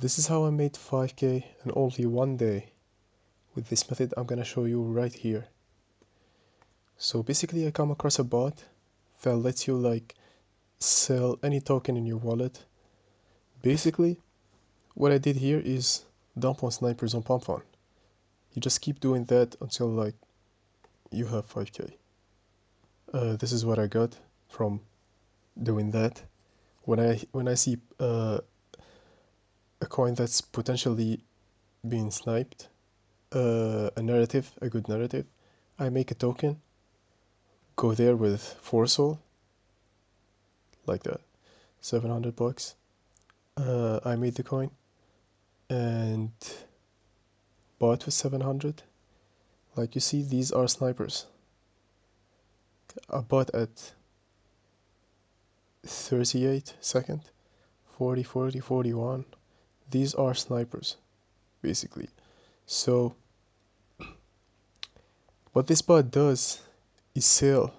this is how I made 5k in only one day with this method I'm gonna show you right here. So basically I come across a bot that lets you like sell any token in your wallet. Basically what I did here is dump on snipers on photon. You just keep doing that until like you have 5k. This is what I got from doing that. When I see a coin that's potentially being sniped, a good narrative, I make a token, go there with 4 soul, like that, 700 bucks. I made the coin and bought with 700. Like you see, these are snipers. I bought at 38 second, 40, 40, 41. These are snipers, basically. So what this bot does is sell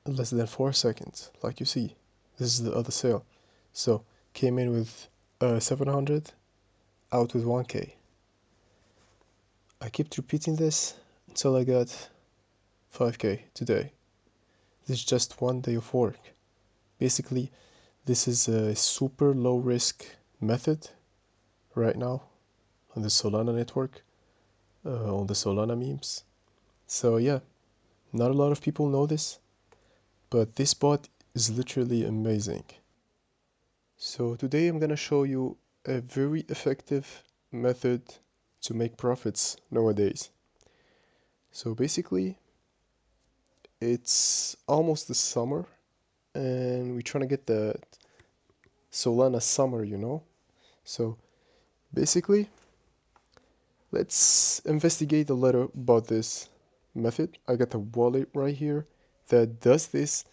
in less than 4 seconds. Like you see, this is the other sale. So came in with 700, out with 1k. I kept repeating this until I got 5k today. This is just one day of work. Basically, this is a super low risk method right now on the Solana network, on the Solana memes. So yeah, not a lot of people know this, but this bot is literally amazing. So today I'm gonna show you a very effective method to make profits nowadays. So basically, it's almost the summer and we're trying to get the Solana summer, you know? So basically, let's investigate a little about this method. I got a wallet right here that does this.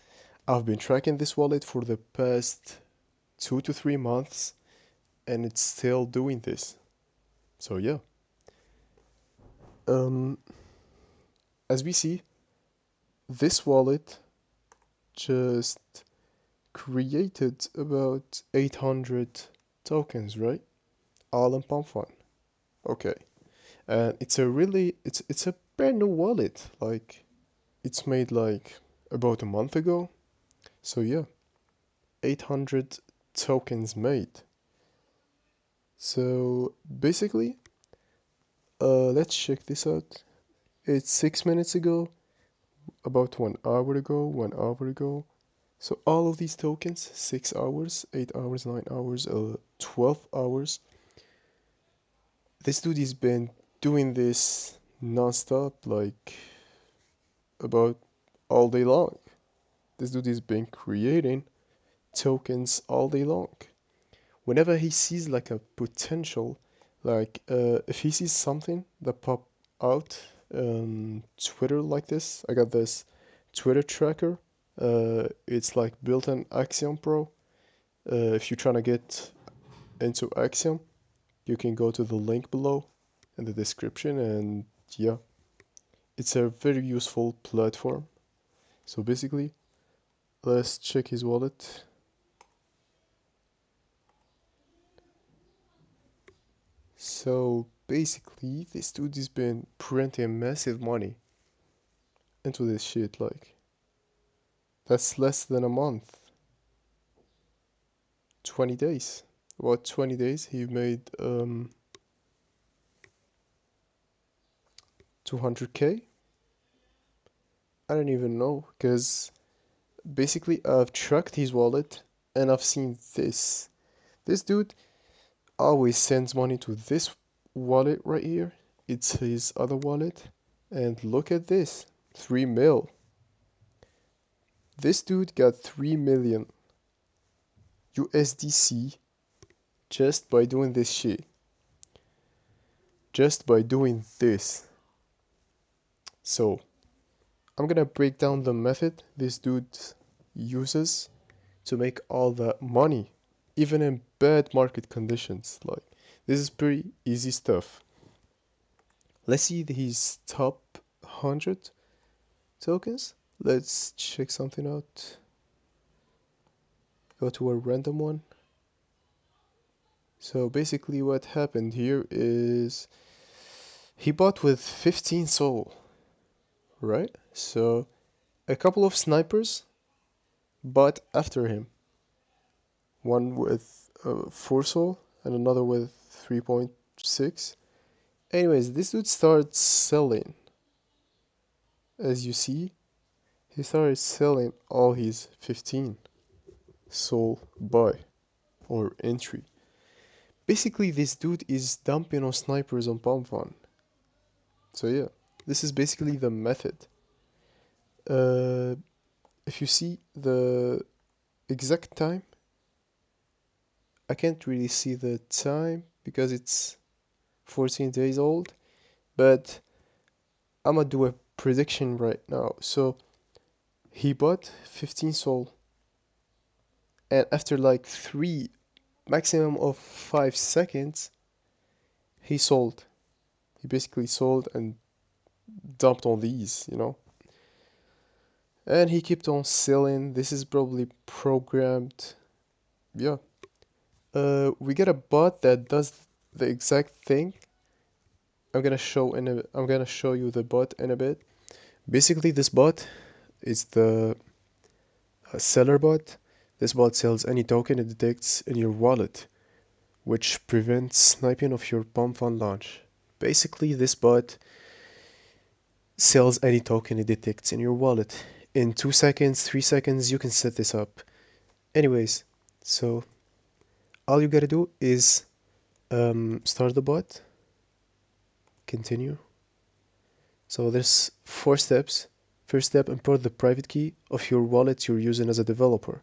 I've been tracking this wallet for the past 2 to 3 months and it's still doing this. So yeah. As we see, this wallet just created about 800 tokens, right? All in photon. Okay. And it's a brand new wallet. Like it's made like about a month ago. So yeah, 800 tokens made. So basically, let's check this out. It's 6 minutes ago, about 1 hour ago, 1 hour ago. So all of these tokens, 6 hours, 8 hours, 9 hours, 12 hours. This dude has been doing this non-stop, like about all day long. This dude has been creating tokens all day long. Whenever he sees like a potential, like if he sees something that pop out on Twitter like this, I got this Twitter tracker. It's like built in Axiom Pro. If you're trying to get into Axiom, you can go to the link below in the description, and yeah, it's a very useful platform. So basically, let's check his wallet. So basically, this dude has been printing massive money into this shit. Like, that's less than a month. 20 days. About 20 days, he made 200k. I don't even know, because basically I've tracked his wallet and I've seen this. This dude always sends money to this wallet right here. It's his other wallet. And look at this, 3 mil. This dude got 3 million USDC just by doing this shit. Just by doing this. So, I'm gonna break down the method this dude uses to make all that money, even in bad market conditions. Like, this is pretty easy stuff. Let's see his top 100 tokens. Let's check something out. Go to a random one. So basically what happened here is he bought with 15 soul, right? So a couple of snipers bought after him. One with 4 soul and another with 3.6. Anyways, this dude starts selling. As you see, he started selling all his 15 soul buy or entry. Basically, this dude is dumping on snipers on pom. So yeah, this is basically the method. Uh, if you see the exact time, I can't really see the time because it's 14 days old, but I'm gonna do a prediction right now. So he bought 15 soul, and after like 3, maximum of 5 seconds, he sold. He basically sold and dumped on these. And he kept on selling. This is probably programmed. Yeah. We get a bot that does the exact thing. I'm gonna show you the bot in a bit. Basically, this bot is the seller bot. This bot sells any token it detects in your wallet, which prevents sniping of your pump fund launch. Basically, this bot sells any token it detects in your wallet. In 2 seconds, 3 seconds, you can set this up. Anyways, so all you gotta do is start the bot, continue. So there's 4 steps. First step, import the private key of your wallet you're using as a developer.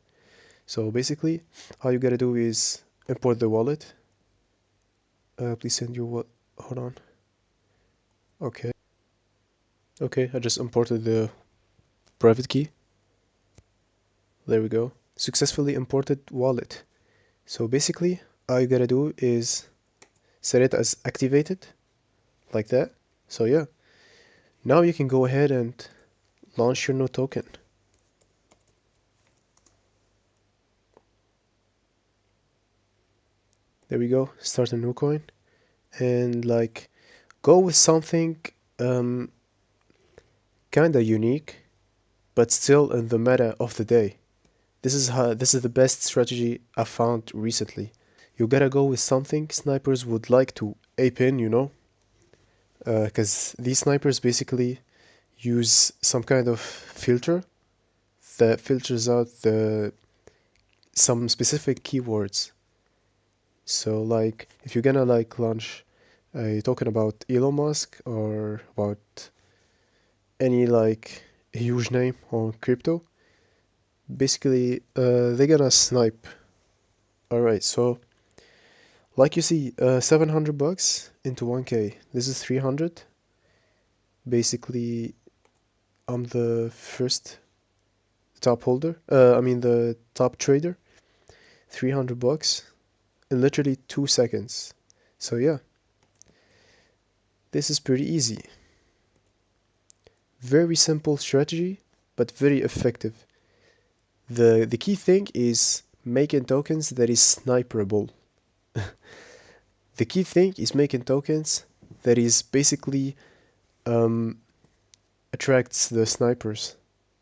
So basically, all you gotta do is import the wallet. Please send your what? Hold on. Okay. Okay, I just imported the private key. There we go. Successfully imported wallet. So basically, all you gotta do is set it as activated, like that. So yeah, now you can go ahead and launch your new token. There we go. Start a new coin, and like go with something um kinda unique, but still in the meta of the day. This is the best strategy I found recently. You gotta go with something snipers would like to ape in. Because these snipers basically use some kind of filter that filters out the some specific keywords. So like if you're gonna like launch a token about Elon Musk or about any like huge name on crypto, basically they're gonna snipe. Alright, so like you see, $700 into 1K. This is 300. Basically, I'm the first top holder. I mean the top trader. $300 in literally 2 seconds. So yeah, this is pretty easy. Very simple strategy, but very effective. The key thing is making tokens that is sniperable. The key thing is making tokens that is basically um, attracts the snipers.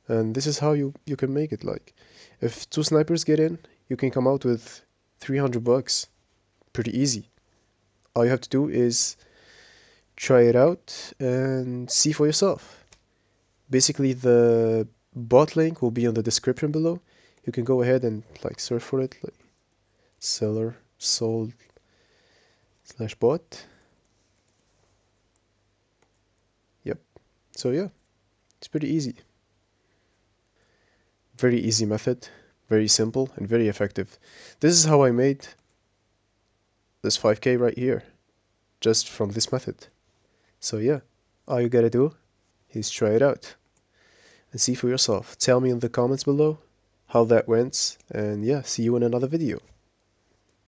And this is how you can make it. Like, if 2 snipers get in, you can come out with $300. Pretty easy. All you have to do is try it out and see for yourself. Basically, the bot link will be in the description below. You can go ahead and like search for it, like seller sold slash bot. Yep. So yeah, it's pretty easy. Very easy method, very simple and very effective. This is how I made this 5K right here, just from this method. So yeah, all you gotta do is try it out and see for yourself. Tell me in the comments below how that went, and yeah, see you in another video.